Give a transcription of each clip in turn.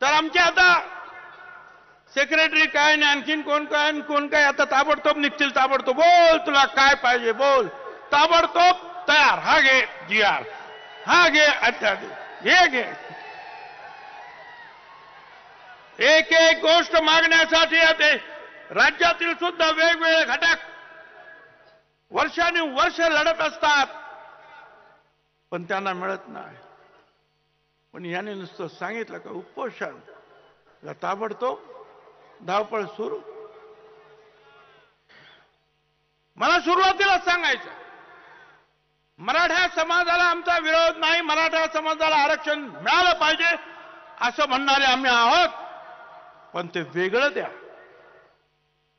तर आमचे आता सेक्रेटरी काय आणि आणखीन कोण काय आता ताबडतोब निघतील. ताबडतोब बोल, तुला काय पाहिजे बोल, ताबडतोब तयार. हा घे GR, हा घे अध्यादेश, घे. एक एक गोष्ट मागण्यासाठी ते राज्यातील सुद्धा वेगवेगळे घटक वर्षानुवर्ष लढत असतात, पण त्यांना मिळत नाही. पण याने नुसतं सांगितलं का उपोषण, ताबडतोब धावपळ सुरू. मला सुरुवातीला सांगायचं, मराठा समाजाला आमचा विरोध नाही, मराठा समाजाला आरक्षण मिळालं पाहिजे असं म्हणणारे आम्ही आहोत, पण ते वेगळं द्या,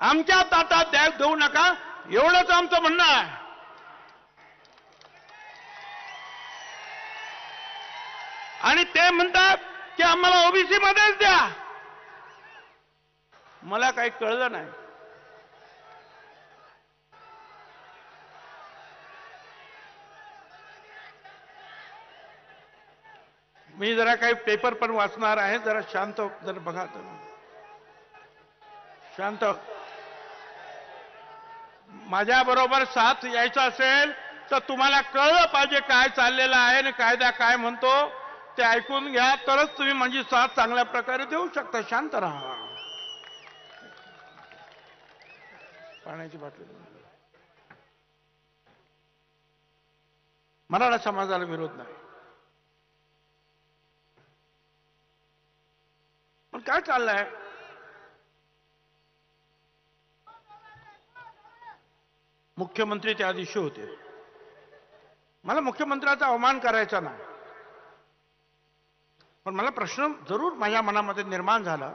आमच्या ताटात देऊ नका, एवढंच आमचं म्हणणं आहे. आणि ते म्हणतात की आम्हाला ओबीसी मध्येच द्या. मला काही कळलं नाही. मी जरा काही पेपर पण वाचणार आहे, जरा शांत जरा बघा. शांत. माझ्या बरोबर साथ यायचं असेल तर तुम्हाला कळलं पाहिजे काय चाललेलं आहे आणि कायदा काय म्हणतो ते ऐकून घ्या, तरच तुम्ही माझी साथ चांगल्या प्रकारे देऊ शकता. शांत राहा. पाण्याची बाटली. मराठा समाजाला विरोध नाही, पण काय चाललंय, मुख्यमंत्री त्या दिवशी होते. मला मुख्यमंत्र्याचा अवमान करायचा नाही, पण मला प्रश्न जरूर माझ्या मनामध्ये निर्माण झाला